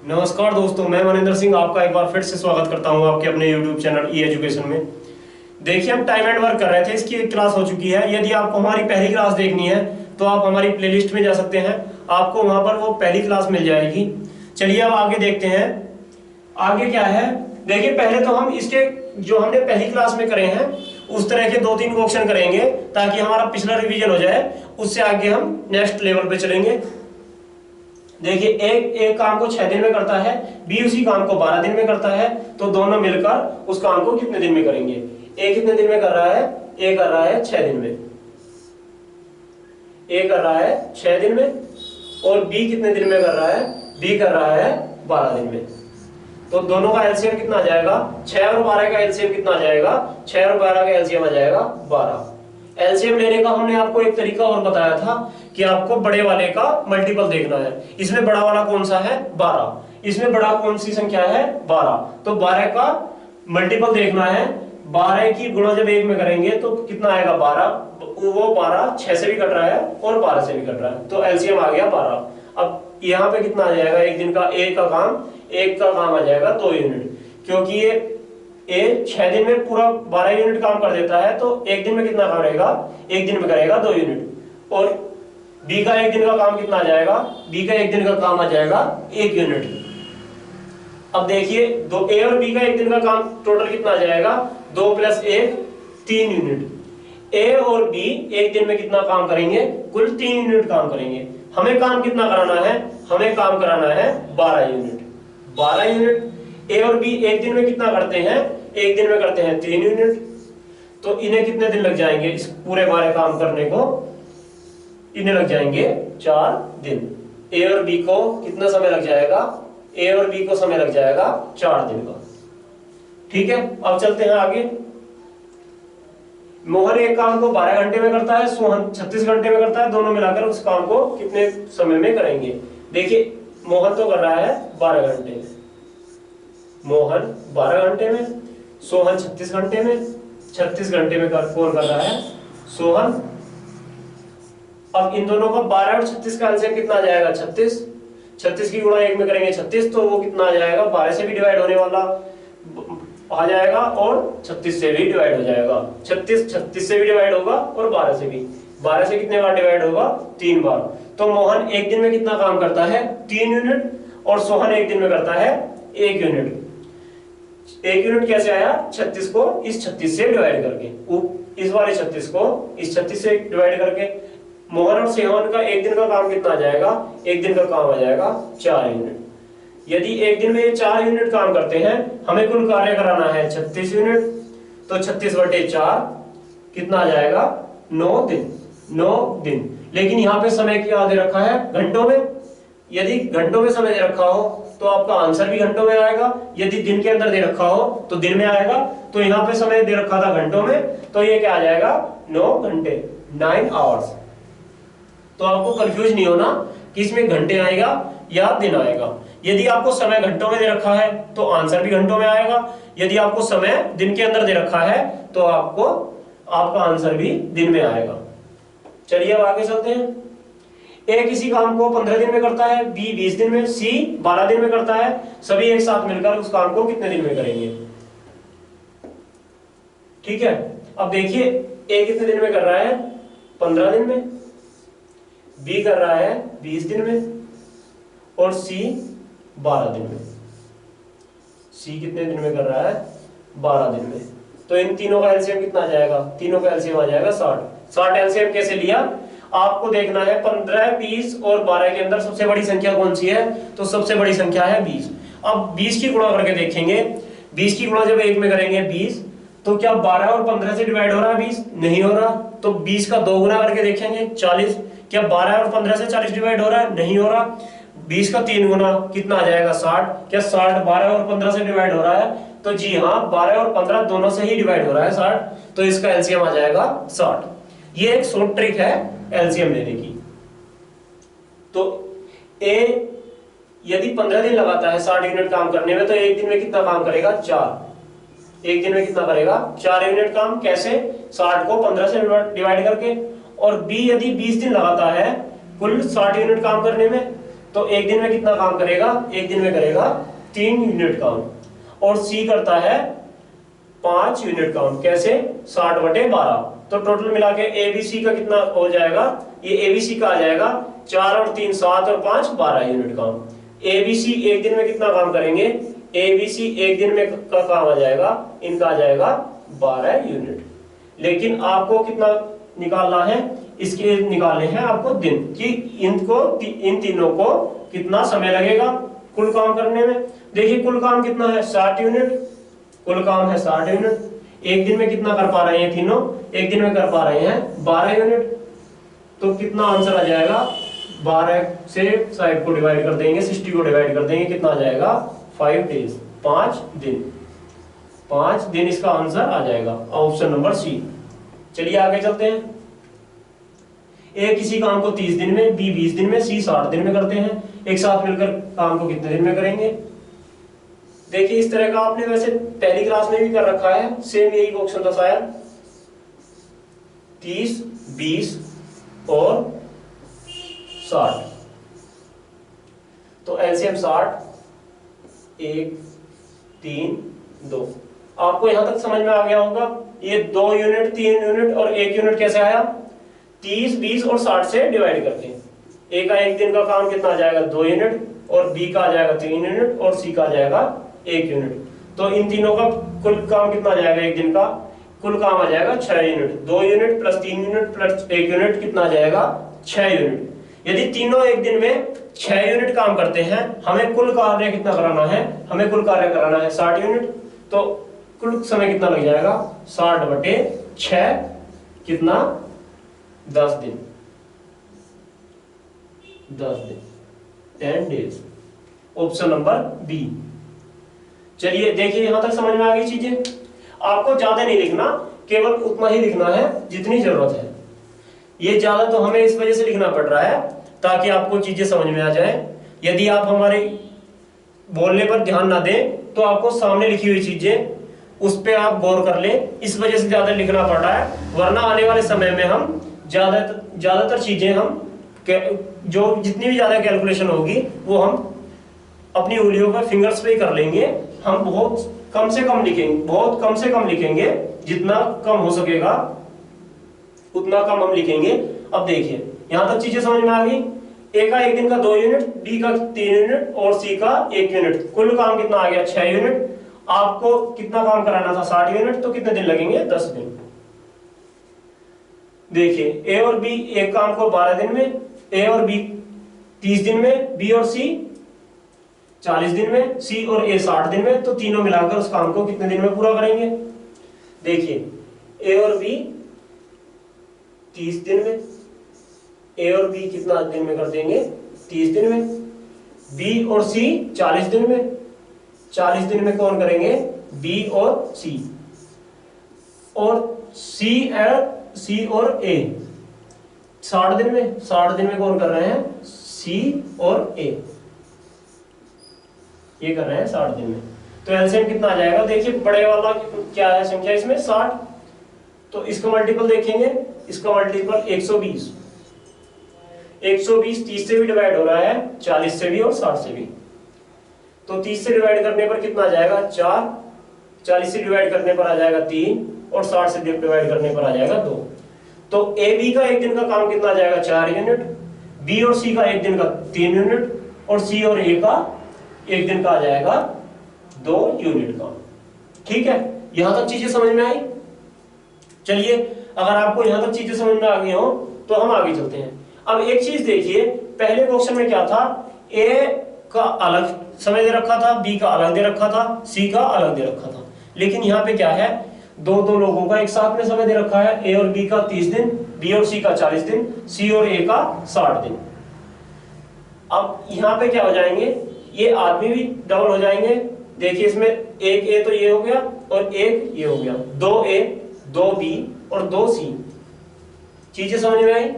नमस्कार दोस्तों, मैं मनिंदर सिंह आपका एक बार फिर से स्वागत करता हूं आपके अपने YouTube चैनल ई एजुकेशन में। देखिए, हम टाइम एंड वर्क कर रहे थे, इसकी एक क्लास हो चुकी है। यदि आपको हमारी पहली क्लास देखनी है तो आप हमारी प्लेलिस्ट में जा सकते हैं, आपको वहां पर वो पहली क्लास मिल जाएगी। चलिए अब आगे देखते हैं, आगे क्या है। देखिए, पहले तो हम इसके जो हमने पहली क्लास में करे हैं उस तरह के 2-3 क्वेश्चन करेंगे ताकि हमारा पिछला रिवीजन हो जाए। उससे आगे हम नेक्स्ट लेवल पे चलेंगे। देखिए, एक काम को 6 दिन में करता है, बी उसी काम को 12 दिन में करता है, तो दोनों मिलकर उस काम को कितने दिन में करेंगे। ए कितने दिन में कर रहा है? ए कर रहा है 6 दिन में। ए कर रहा है 6 दिन में। और बी कितने दिन में कर रहा है? बी कर रहा है 12 दिन में। तो दोनों का एलसीएम कितना आ जाएगा? 6 और 12 का एलसीएम कितना आ जाएगा? 6 और 12 का एलसीएम आ जाएगा 12। एलसीएम लेने का हमने आपको एक तरीका और बताया था कि आपको बड़े वाले का मल्टीपल देखना है। इसमें बड़ा वाला कौन सा है? 12। इसमें बड़ा कौन सी संख्या है? 12। तो 12 का मल्टीपल देखना है। 12 की गुणा जब 1 में करेंगे तो कितना आएगा? 12। वो 12 6 से भी कट रहा है और 12 से भी कट रहा है, तो एलसीएम आ गया 12। अब यहाँ पे कितना आ जाएगा? एक दिन का एक का काम आ जाएगा 2 यूनिट, क्योंकि ये 6 दिन में पूरा 12 यूनिट काम कर देता है, तो एक दिन में कितना काम रहेगा? एक दिन में करेगा 2 यूनिट। और बी का एक दिन का काम कितना आ जाएगा? बी का एक दिन का काम आ जाएगा 1 यूनिट। अब देखिए, दो ए और बी का एक दिन का काम टोटल कितना आ जाएगा? 2 + 1 3 यूनिट। ए और बी एक दिन में कितना काम करेंगे? कुल 3 यूनिट काम करेंगे। हमें काम कितना कराना है? हमें काम कराना है 12 यूनिट। 12 यूनिट। ए और बी एक दिन में कितना करते हैं? एक दिन में करते हैं 3 यूनिट। तो इन्हें कितने दिन लग जाएंगे इस पूरे 12 काम करने को? इन्हें लग जाएंगे 4 दिन। ए और बी को कितना समय लग जाएगा? ए और बी को समय लग जाएगा 4 दिन का। ठीक है, अब चलते हैं आगे। मोहन एक काम को 12 घंटे में करता है, सोहन 36 घंटे में करता है। दोनों मिलाकर उस काम को कितने समय में करेंगे? देखिए, मोहन तो कर रहा है 12 घंटे में, मोहन 12 घंटे में, सोहन 36 घंटे में। 36 घंटे में कौन कर रहा है? सोहन। अब इन दोनों का 12 और 36 का एलसीएम कितना आ जाएगा? 36। 36 की गुणा 1 में करेंगे 36, तो वो कितना आ जाएगा? 12 से भी डिवाइड होने वाला आ जाएगा और 36 से भी डिवाइड हो जाएगा। 36 से भी डिवाइड होगा और 12 से भी। 12 से कितने बार डिवाइड होगा? 3 बार। तो मोहन एक दिन में कितना काम करता है? 3 यूनिट। और सोहन एक दिन में करता है 1 यूनिट। 1 यूनिट कैसे आया? 36 को इस 36 से डिवाइड करके, इस वाले 36 को इस 36 से डिवाइड करके। मोहन और सोहन का एक दिन का काम कितना आ जाएगा? एक दिन का काम आ जाएगा 4 यूनिट। यदि एक दिन में ये 4 यूनिट काम करते हैं, हमें कुल कार्य कराना है 36 यूनिट, तो 36/4 कितना आ जाएगा? 9 दिन। 9 दिन। लेकिन यहाँ पे समय क्या दे रखा है? घंटों में। यदि घंटों में समय दे रखा हो तो आपका आंसर भी घंटों में आएगा। यदि दिन के अंदर दे रखा हो तो दिन में आएगा। तो यहाँ पे समय दे रखा था घंटों में, तो ये क्या आ जाएगा? 9 घंटे, 9 आवर्स। तो आपको कंफ्यूज नहीं होना कि इसमें घंटे आएगा या दिन आएगा। यदि आपको समय घंटों में दे रखा है तो आंसर भी घंटों में आएगा। यदि आपको समय दिन के अंदर दे रखा है तो आपका आंसर भी दिन में आएगा। चलिए अब आगे चलते हैं। ए किसी काम को 15 दिन में करता है, बी 20 दिन में, सी 12 दिन में करता है। सभी एक साथ मिलकर उस काम को कितने दिन में करेंगे? ठीक है, अब देखिए, ए कितने दिन में कर रहा है? 15 दिन में। बी कर रहा है 20 दिन में और सी 12 दिन में। सी कितने दिन में कर रहा है? 12 दिन में। तो इन तीनों का एलसीएम कितना आ जाएगा? तीनों का एलसीएम आ जाएगा 60। 60 एलसीएम कैसे लिया? आपको देखना है 15, 20 और 12 के अंदर सबसे बड़ी संख्या कौन सी है? तो सबसे बड़ी संख्या है 20। अब 20 की गुणा करके देखेंगे। 20 की गुणा जब 1 में करेंगे 20, तो क्या 12 और 15 से डिवाइड हो रहा है 20? नहीं हो रहा। तो 20 का 2 गुना करके देखेंगे 40। क्या 12 और 15 से 40 डिवाइड हो रहा है? नहीं हो रहा। 20 का 3 गुना कितना आ जाएगा? 60। क्या 60 12 और 15 से डिवाइड हो रहा है? तो जी हाँ, 12 और 15 दोनों से ही डिवाइड हो रहा है 60। तो इसका एलसीएम आ जाएगा 60। ये एक शॉर्ट ट्रिक है एलसीएम लेने की। तो ए यदि 15 दिन लगाता है 60 यूनिट काम करने में, तो एक दिन में कितना काम करेगा? 4। एक दिन में कितना करेगा? 4 यूनिट काम। कैसे? 60 को 15 से डिवाइड करके। और बी यदि 20 दिन लगाता है कुल 60 यूनिट काम करने में, तो एक दिन में कितना काम करेगा, एक दिन में करेगा 3 यूनिट काम। और सी करता है 5 यूनिट काम। कैसे, 60/12। तो टोटल मिला के एबीसी का कितना हो जाएगा, ये एबीसी का आ जाएगा 4 और 3 7 और 5 12 यूनिट काम। एबीसी एक दिन में कितना काम करेंगे, एबीसी एक दिन में का काम आ जाएगा, इनका आ जाएगा 12 यूनिट। लेकिन आपको कितना निकालना है, इसके निकालने हैं आपको दिन कि इन तीनों को कितना समय लगेगा कुल काम करने में। देखिए कुल काम कितना है 60 यूनिट, कुल काम है 60 यूनिट। एक दिन में कितना कर पा रहे हैं तीनों, एक दिन में कर पा रहे हैं 12 यूनिट। तो कितना आंसर आ जाएगा, 12 से 60 को डिवाइड कर देंगे, 60 को डिवाइड कर देंगे, कितना आ जाएगा 5 डेज, 5 दिन। 5 दिन इसका आंसर आ जाएगा, ऑप्शन नंबर सी। चलिए आगे चलते हैं। ए किसी काम को 30 दिन में, बी 20 दिन में, सी 60 दिन में करते हैं। एक साथ मिलकर काम को कितने दिन में करेंगे। देखिए इस तरह का आपने वैसे पहली क्लास में भी कर रखा है, सेम यही क्वेश्चन था शायद। 30, 20 और 60। तो एलसीएम 60, 1, 3, 2। आपको यहां तक समझ में आ गया होगा। ये 2 यूनिट, 3 यूनिट और 1 यूनिट कैसे आया, 30, 20 और 60 से डिवाइड करके। ए का एक दिन का काम कितना आ जाएगा 2 यूनिट, और बी का आ जाएगा 3 यूनिट, और सी का आ जाएगा 1 यूनिट। तो इन तीनों का कुल काम कितना आ जाएगा, एक दिन का कुल काम आ जाएगा 6 unit. 2 unit plus 3 unit plus 1 unit कितना आ जाएगा 6 यूनिट। यदि तीनों एक दिन में 6 यूनिट काम करते हैं, हमें कुल कार्य कितना कराना है, हमें कुल कार्य कराना है 60 यूनिट। तो कुल समय कितना लग जाएगा 60/6 कितना 10 दिन, 10 डेज। Option number B. चलिए देखिए यहां तक समझ में आ गई चीजें। आपको ज्यादा नहीं लिखना, केवल उतना ही लिखना है जितनी जरूरत है। ये ज्यादा तो हमें इस वजह से लिखना पड़ रहा है ताकि आपको चीजें समझ में आ जाए। यदि आप हमारे बोलने पर ध्यान ना दें तो आपको सामने लिखी हुई चीजें उस पर आप गौर कर लें, इस वजह से ज्यादा लिखना पड़ रहा है। वरना आने वाले समय में हम ज्यादातर चीजें हम जो जितनी भी ज्यादा कैलकुलेशन होगी वो हम अपनी उंगलियों पर फिंगर्स पे ही कर लेंगे। हम बहुत कम से कम लिखेंगे, बहुत कम से कम लिखेंगे, जितना कम हो सकेगा उतना कम हम लिखेंगे। अब देखिए यहां तक चीजें समझ में आ गई। ए का एक दिन का 2 यूनिट, बी का 3 यूनिट और सी का 1 यूनिट। कुल काम कितना आ गया 6 यूनिट। आपको कितना काम कराना था 60 यूनिट, तो कितने दिन लगेंगे 10 दिन। देखिए ए और बी एक काम को 12 दिन में, ए और बी 30 दिन में, बी और सी 40 दिन में, सी और ए 60 दिन में। तो तीनों मिलाकर उस काम को कितने दिन में पूरा करेंगे। देखिए ए और बी 30 दिन में, ए और बी कितना दिन में कर देंगे 30 दिन में, बी और सी 40 दिन में। 40 दिन में कौन करेंगे बी और सी, और सी और ए 60 दिन में। 60 दिन में कौन कर रहे हैं सी और ए, ये कर रहे हैं 60 दिन में। तो एलसीएम कितना आ जाएगा, देखिए बड़े वाला क्या है संख्या इसमें 60, तो इसका मल्टीपल देखेंगे, इसका मल्टीपल 120। 120 30 से भी डिवाइड हो रहा है, 40 से भी और 60 से भी। तो 30 से डिवाइड करने पर कितना आ जाएगा 4, 40 से डिवाइड करने पर आ जाएगा 3, और 60 से डिवाइड करने पर आ जाएगा 2। तो ए बी का एक दिन का काम कितना आ जाएगा 4 यूनिट, बी और सी का एक दिन का 3 यूनिट, और सी और ए का एक दिन का आ जाएगा 2 यूनिट का। ठीक है, यहां तक चीजें समझ में आई। चलिए अगर आपको यहां तक चीजें समझ में आ गई हो तो हम आगे चलते हैं। अब एक चीज देखिए, पहले क्वेश्चन में क्या था, ए का अलग समय दे रखा था, बी का अलग दे रखा था, सी का अलग दे रखा था। लेकिन यहाँ पे क्या है, दो लोगों का एक साथ में समय दे रखा है। ए और बी का 30 दिन, बी और सी का 40 दिन, सी और ए का 60 दिन। अब यहाँ पे क्या हो जाएंगे, ये आदमी भी डबल हो जाएंगे। देखिए इसमें एक ए तो ये हो गया और एक ये हो गया, 2 ए 2 बी और 2 सी। चीजें समझ में आई।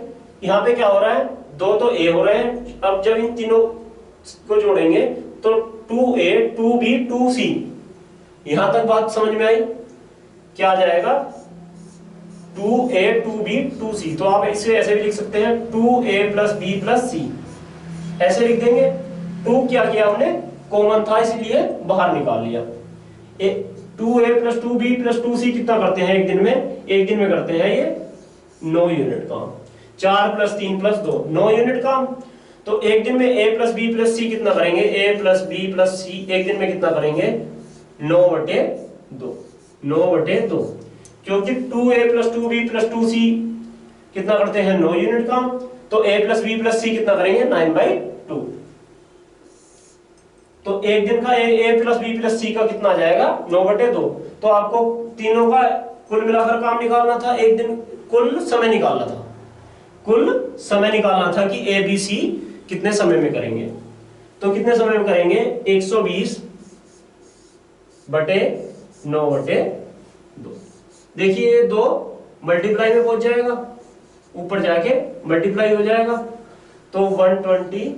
यहाँ पे क्या हो रहा है, 2 तो ए हो रहे हैं। अब जब इन तीनों को जोड़ेंगे तो 2a 2b 2c। यहां तक बात समझ में आई। क्या आ जाएगा 2a 2b 2c। तो आप इसे ऐसे भी लिख सकते हैं 2a + b + c। ऐसे लिख देंगे। 2 क्या किया हमने, कॉमन था इसलिए बाहर निकाल लिया। 2a + 2b + 2c कितना करते हैं एक दिन में, एक दिन में करते हैं ये 9 यूनिट काम। 4 + 3 + 2 9 यूनिट काम। तो एक दिन में a + b + c कितना करेंगे, a + b + c एक दिन में कितना करेंगे 9/2, 9/2, क्योंकि 2a + 2b + 2c कितना करते हैं 9 यूनिट काम। तो a + b + c कितना करेंगे 9/2। तो एक दिन का a + b + c का कितना आ जाएगा 9/2। तो आपको तीनों का कुल मिलाकर काम निकालना था, एक दिन कुल समय निकालना था, कुल समय निकालना था कि a b c कितने समय में करेंगे। तो कितने समय में करेंगे 120/9/2। देखिए ये 2 मल्टीप्लाई में पहुंच जाएगा, ऊपर जाके मल्टीप्लाई हो जाएगा। तो 120,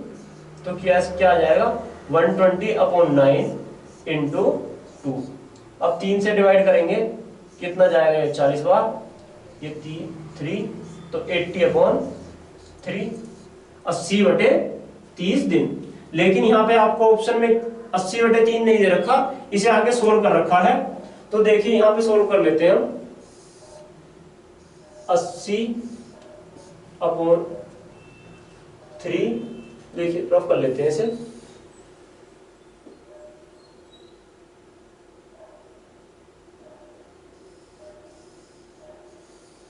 तो क्या आ जाएगा 120/9 × 2। अब 3 से डिवाइड करेंगे कितना जाएगा 40 बार, ये 3 तो 80/3, 80/30 दिन। लेकिन यहाँ पे आपको ऑप्शन में 80/3 नहीं दे रखा, इसे आगे सोल्व कर रखा है। तो देखिए यहाँ पे सोल्व कर लेते हैं हम। 80/3, देखिए रफ कर लेते हैं इसे।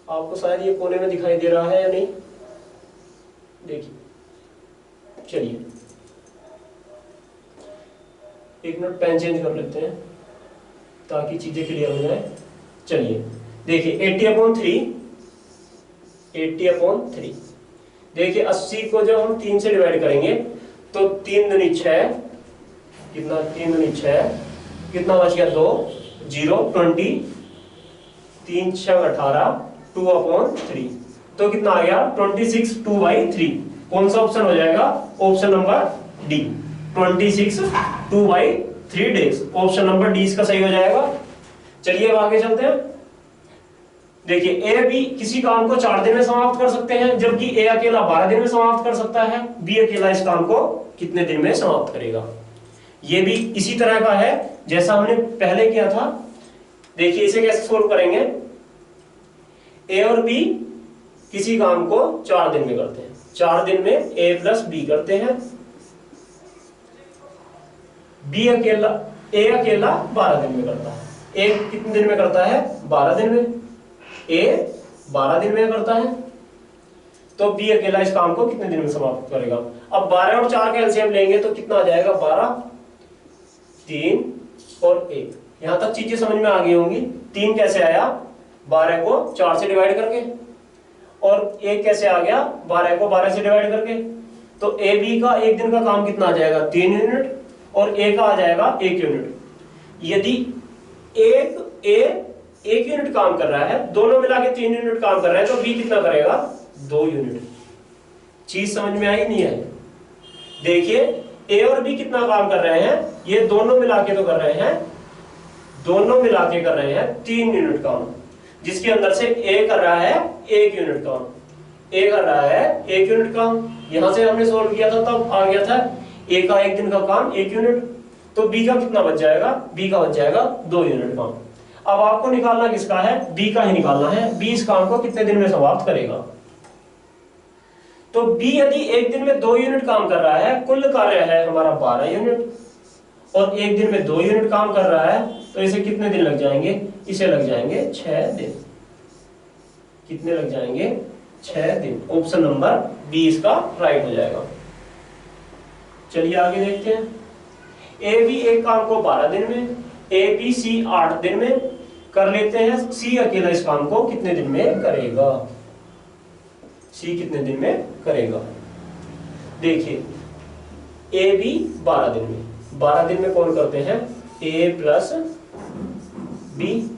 आपको शायद ये कोने में दिखाई दे रहा है या नहीं, देखिए। चलिए 1 मिनट पेन चेंज कर लेते हैं ताकि चीजें क्लियर हो जाए। चलिए देखिए 80/3, 80/3। देखिए 80 को जब हम 3 से डिवाइड करेंगे तो 3 दूनी 6, कितना 3 दूनी 6, कितना बच गया 2, 0, 20, 3 × 6 = 18, 2/3। तो कितना आ गया 26 2/3। कौन सा ऑप्शन हो जाएगा, option number D, 26 2/3 days. Option number D इसका सही हो जाएगा। चलिए अब आगे चलते हैं। देखिए ए बी किसी काम को 4 दिन में समाप्त कर सकते हैं, जबकि ए अकेला 12 दिन में समाप्त कर सकता है। बी अकेला इस काम को कितने दिन में समाप्त करेगा। ये भी इसी तरह का है जैसा हमने पहले किया था। देखिए इसे कैसे सोल्व करेंगे। ए और बी किसी काम को 4 दिन में करते हैं, 4 दिन में a + b करते हैं। ए अकेला 12 दिन में करता है। ए कितने दिन में करता है 12 दिन में, ए 12 दिन में करता है। तो बी अकेला इस काम को कितने दिन में समाप्त करेगा। अब 12 और 4 का एलसीएम लेंगे तो कितना आ जाएगा 12, 3 और 1। यहां तक चीजें समझ में आ गई होंगी। 3 कैसे आया 12 को 4 से डिवाइड करके, और 1 कैसे आ गया 12 को 12 से डिवाइड करके। तो ए बी का एक दिन का काम कितना आ जाएगा 3 यूनिट, और ए का आ जाएगा 1 यूनिट। यदि एक यूनिट काम कर रहा है, दोनों मिला के 3 यूनिट काम कर रहा है, तो बी कितना करेगा 2 यूनिट। चीज समझ में आई नहीं आई। देखिए ए और बी कितना काम कर रहे हैं, ये दोनों मिला के तो कर रहे हैं, दोनों मिला के कर रहे हैं 3 यूनिट काम, जिसके अंदर से ए कर रहा है 1 यूनिट काम, ए कर रहा है 1 यूनिट काम। यहां से हमने सोल्व किया था तब आ गया था ए का 1 दिन का काम 1 यूनिट। तो बी का कितना बच जाएगा, बी का बच जाएगा 2 यूनिट काम। अब आपको निकालना किसका है, बी का ही निकालना है। बी इस काम को कितने दिन में समाप्त करेगा। तो बी यदि एक दिन में 2 यूनिट काम कर रहा है, कुल कार्य है हमारा 12 यूनिट, और एक दिन में 2 यूनिट काम कर रहा है, तो इसे कितने दिन लग जाएंगे, इसे लग जाएंगे 6 दिन। कितने लग जाएंगे 6 दिन। ऑप्शन नंबर बी इसका राइट हो जाएगा। चलिए आगे देखते हैं। ए बी एक काम को 12 दिन में, ए बी सी 8 दिन में कर लेते हैं। सी अकेला इस काम को कितने दिन में करेगा, सी कितने दिन में करेगा। देखिए ए बी 12 दिन में, 12 दिन में कौन करते हैं ए प्लस बी,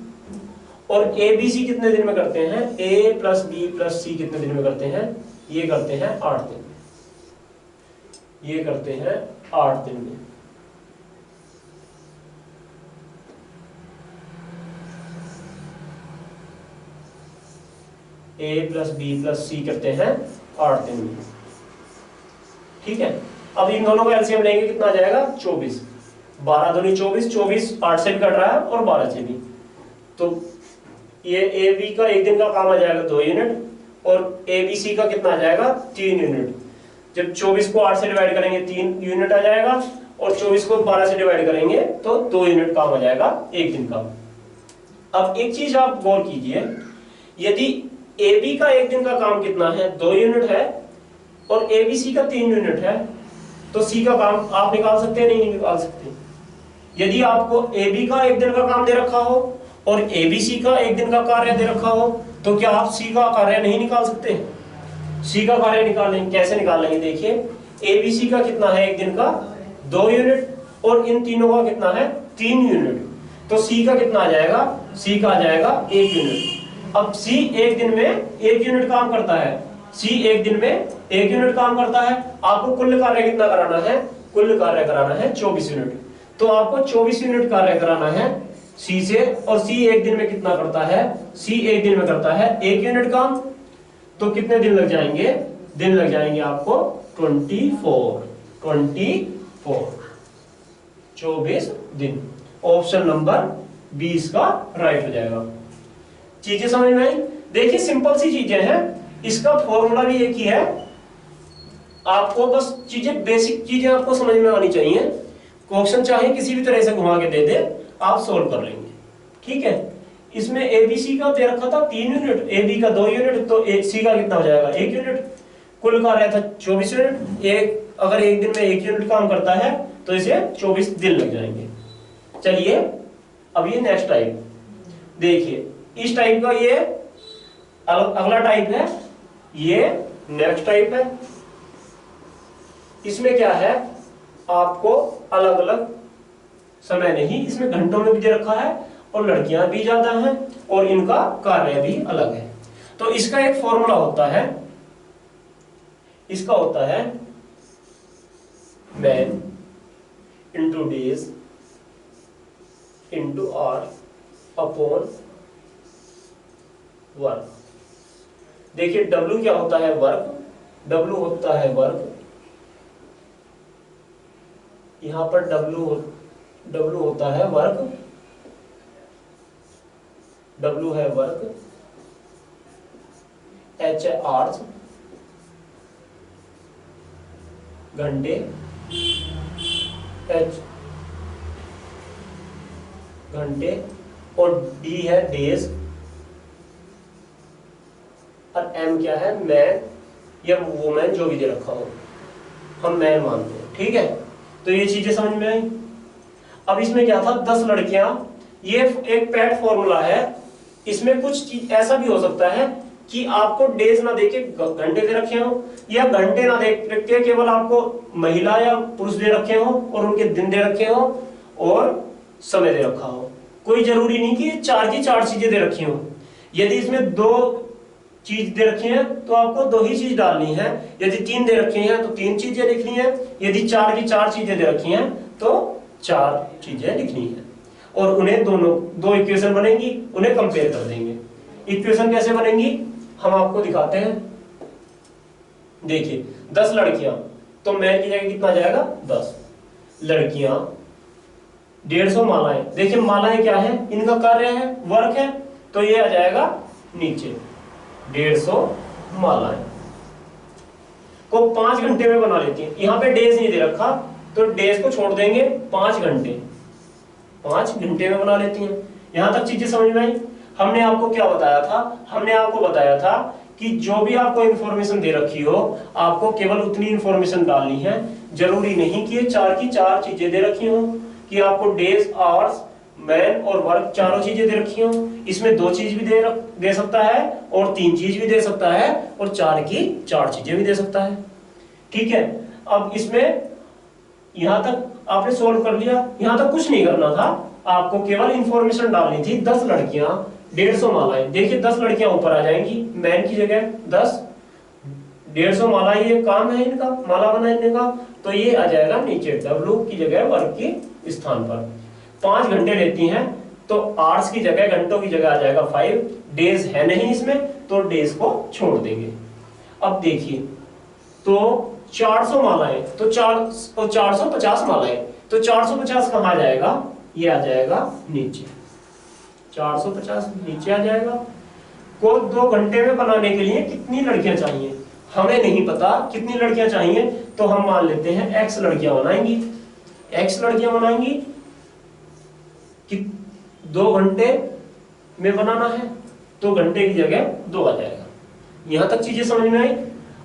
और ए बी सी कितने दिन में करते हैं, ए प्लस बी प्लस सी कितने दिन में करते हैं, ये करते हैं 8 दिन में, ये करते हैं 8 दिन में। ए प्लस बी प्लस सी करते हैं 8 दिन में। ठीक है, अब इन दोनों का एलसीएम लेंगे, कितना आ जाएगा 24, 12 दूनी 24, 24 8 से भी कट रहा है और 12 से भी, तो ये ए बी का एक दिन का काम आ जाएगा 2 यूनिट और ए बी सी का कितना आ जाएगा 3 यूनिट। जब 24 को 8 से डिवाइड करेंगे 3 यूनिट आ जाएगा और 24 को 12 से डिवाइड करेंगे तो 2 यूनिट काम आ जाएगा एक दिन का। अब एक चीज आप गौर कीजिए, यदि ए बी का एक दिन का काम कितना है 2 यूनिट है और ए बी सी का 3 यूनिट है, तो सी का काम आप निकाल सकते हैं नहीं निकाल सकते? यदि आपको ए बी का एक दिन का काम दे रखा हो और ए बी सी का एक दिन का कार्य दे रखा हो, तो क्या आप सी का कार्य नहीं निकाल सकते? सी का कार्य निकालेंगे, कैसे निकालेंगे? देखिए ए बी सी का कितना है एक दिन का 2 यूनिट और इन तीनों का कितना है 3 यूनिट, तो सी का कितना आ जाएगा? सी का आ जाएगा 1 यूनिट। अब सी एक दिन में 1 यूनिट काम करता है, सी एक दिन में 1 यूनिट काम करता है, आपको कुल कार्य कितना कराना है? कुल कार्य कराना है 24 यूनिट, तो आपको 24 यूनिट कार्य कराना है सी से, और सी एक दिन में कितना करता है? सी एक दिन में करता है 1 यूनिट काम, तो कितने दिन लग जाएंगे? दिन लग जाएंगे आपको 24 दिन। ऑप्शन नंबर 20 का राइट हो जाएगा। चीजें समझ में आई? देखिए सिंपल सी चीजें हैं, इसका फॉर्मूला भी एक ही है, आपको बस चीजें बेसिक चीजें आपको समझ में आनी चाहिए। क्वेश्चन चाहे किसी भी तरह से घुमा के दे दे, आप सोल्व कर लेंगे, ठीक है। इसमें ए बी सी का दे रखा था 3 यूनिट, ए बी का 2 यूनिट, तो सी का कितना हो जाएगा 1 यूनिट, कुल कार्य था 24 यूनिट। एक अगर एक दिन में 1 यूनिट काम करता है तो इसे 24 दिन लग जाएंगे। चलिए अब ये नेक्स्ट टाइप देखिए, इस टाइप का ये अगला टाइप है, ये नेक्स्ट टाइप है। इसमें क्या है, आपको अलग अलग समय नहीं, इसमें घंटों में भी दे रखा है और लड़कियां भी ज्यादा हैं और इनका कार्य भी अलग है। तो इसका एक फॉर्मूला होता है, इसका होता है man into days into hour upon work. देखिए W क्या होता है? वर्क। W होता है वर्क, यहां पर W होता है वर्क, W है वर्क, H है आवर्स घंटे, H घंटे, और D है डेज, और M क्या है? मैन या वुमेन, जो भी दे रखा हो, हम मैन मानते हैं, ठीक है। तो ये चीजें समझ में आई। अब इसमें क्या था, 10 लड़कियां, ये एक पैट फॉर्मूला है। इसमें कुछ चीज ऐसा भी हो सकता है कि आपको डेज ना देके घंटे दे रखे हो, या घंटे ना दे के केवल आपको महिला या पुरुष दे रखे हो और उनके दिन दे रखे हो और समय दे रखा हो। कोई जरूरी नहीं कि 4 की 4 चीजें दे रखी हो। यदि इसमें 2 चीज दे रखी है तो आपको 2 ही चीज डालनी है, यदि 3 दे रखी हैं तो 3 चीजें लिखनी है, यदि 4 की 4 चीजें दे रखी हैं तो 4 चीजें लिखनी है, और उन्हें दोनों 2 इक्वेशन बनेंगी, उन्हें कंपेयर कर देंगे। इक्वेशन कैसे बनेंगी हम आपको दिखाते हैं। देखिए 10 लड़कियां, तो मैन की जगह कितना जाएगा 10 लड़कियां, 150 मालाएं। देखिए मालाएं क्या है, इनका कार्य है वर्क है, तो ये आ जाएगा नीचे 150 मालाएं को 5 घंटे में बना लेती है। यहाँ पे डेज नहीं दे रखा तो डेज को छोड़ देंगे, 5 घंटे 5 घंटे में बना लेती हैं। यहां तक चीजें समझ में आई। हमने आपको क्या बताया था, हमने आपको बताया था कि जो भी आपको इंफॉर्मेशन दे रखी हो आपको केवल उतनी इंफॉर्मेशन डालनी है। जरूरी नहीं कि ये 4 की 4 चीजें दे रखी हो, कि आपको डेज आवर्स मैन और वर्क चारों चीजें दे रखी हो। इसमें 2 चीज भी दे सकता है और 3 चीज भी दे सकता है और 4 की 4 चीजें भी दे सकता है, ठीक है। अब इसमें यहां तक आपने सोल्व कर लिया, यहां तक कुछ नहीं करना था, आपको केवल इंफॉर्मेशन डालनी थी। 10 लड़कियां 150 मालाएं। देखिए 10 लड़कियां ऊपर आ जाएंगी, मैन की जगह 10, 150 मालाएं, ये काम है इनका माला बनाने का, तो ये आ जाएगा नीचे W की जगह वर्क के स्थान पर। 5 घंटे लेती हैं तो आवर्स की जगह घंटों की जगह आ जाएगा 5, डेज है नहीं इसमें तो डेज को छोड़ देंगे। अब देखिए तो 400 मालाएं, तो 450 मालाएं, तो 450 कहाँ आ जाएगा, ये आ जाएगा नीचे, 450 नीचे आ जाएगा। को 2 घंटे में बनाने के लिए कितनी लड़कियां चाहिए, हमें नहीं पता कितनी लड़कियां चाहिए, तो हम मान लेते हैं x लड़कियां बनाएंगी, x लड़कियां बनाएंगी कि 2 घंटे में बनाना है, तो घंटे की जगह 2 आ जाएगा। यहां तक चीजें समझ में आई?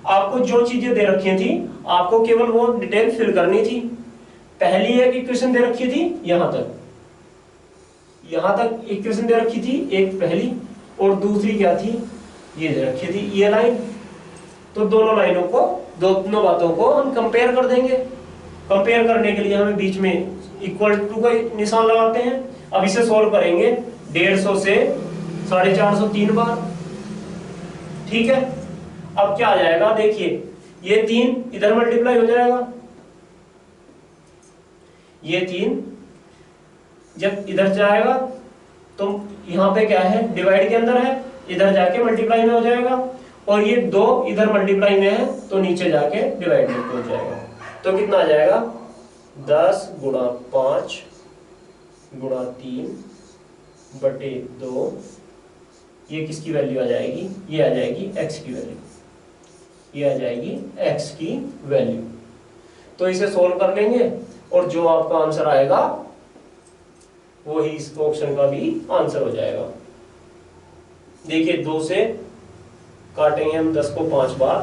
आपको जो चीजें दे रखी थी आपको केवल वो डिटेल फिल करनी थी। पहली एक इक्वेशन दे रखी थी, यहां तक इक्वेशन दे रखी थी एक पहली, और दूसरी क्या थी, ये दे रखी थी ये लाइन। तो दोनों लाइनों को, दोनों बातों को हम कंपेयर कर देंगे। कंपेयर करने के लिए हमें बीच में इक्वल टू का निशान लगाते हैं। अब इसे सोल्व करेंगे 150 से 450 3 बार, ठीक है। अब क्या आ जाएगा, देखिए ये 3 इधर मल्टीप्लाई हो जाएगा, ये 3 जब इधर जाएगा तो यहाँ पे क्या है, डिवाइड के अंदर है, इधर जाके मल्टीप्लाई में हो जाएगा, और ये 2 इधर मल्टीप्लाई में है तो नीचे जाके डिवाइड में हो जाएगा। तो कितना आ जाएगा, 10 गुणा 5 गुणा 3 बटे 2, ये किसकी वैल्यू आ जाएगी, ये आ जाएगी x की वैल्यू, ये आ जाएगी x की वैल्यू। तो इसे सोल्व कर लेंगे और जो आपका आंसर आएगा वही इस ऑप्शन का भी आंसर हो जाएगा। देखिए 2 से काटेंगे हम 10 को 5 बार,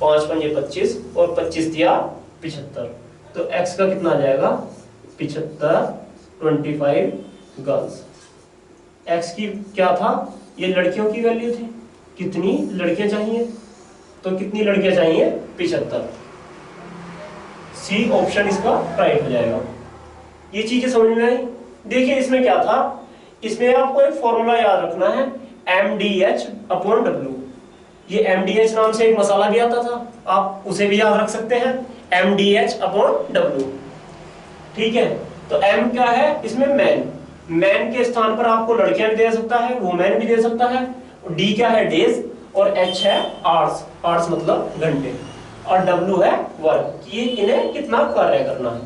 5 पंजे 25 और 25 दिया 75, तो x का कितना आ जाएगा 75, 25 गर्ल्स। x की क्या था, ये लड़कियों की वैल्यू थी, कितनी लड़कियां चाहिए, तो कितनी लड़कियां चाहिए 75, सी ऑप्शन इसका राइट हो जाएगा। ये चीजें समझ में आई? देखिए इसमें क्या था, इसमें आपको एक फॉर्मूला याद रखना है, MDH/W। ये MDH नाम से एक मसाला भी आता था, आप उसे भी याद रख सकते हैं, MDH/W, ठीक है। तो M क्या है, इसमें मैन के स्थान पर आपको लड़कियां भी दे सकता है, वुमेन भी दे सकता है, D क्या है डेज, और H है आवर्स मतलब घंटे, और W है वर्क, कि इन्हें कितना कार्य करना है।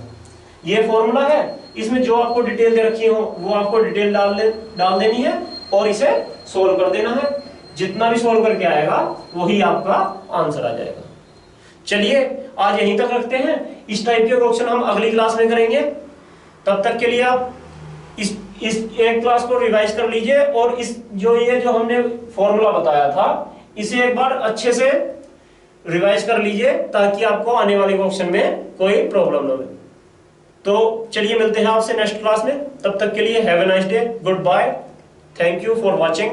ये फॉर्मूला है, इसमें जो आपको डिटेल दे रखी हो वो आपको डिटेल डाल देनी है और इसे सोल्व कर देना है। जितना भी सोल्व करके आएगा वही आपका आंसर आ जाएगा। चलिए आज यहीं तक रखते हैं, इस टाइप के क्वेश्चन हम अगली क्लास में करेंगे। तब तक के लिए आप इस एक क्लास को रिवाइज कर लीजिए, और ये जो हमने फॉर्मूला बताया था इसे एक बार अच्छे से रिवाइज कर लीजिए, ताकि आपको आने वाले क्वेश्चन में कोई प्रॉब्लम ना हो। तो चलिए मिलते हैं आपसे नेक्स्ट क्लास में, तब तक के लिए have a nice day, good bye, thank you for watching.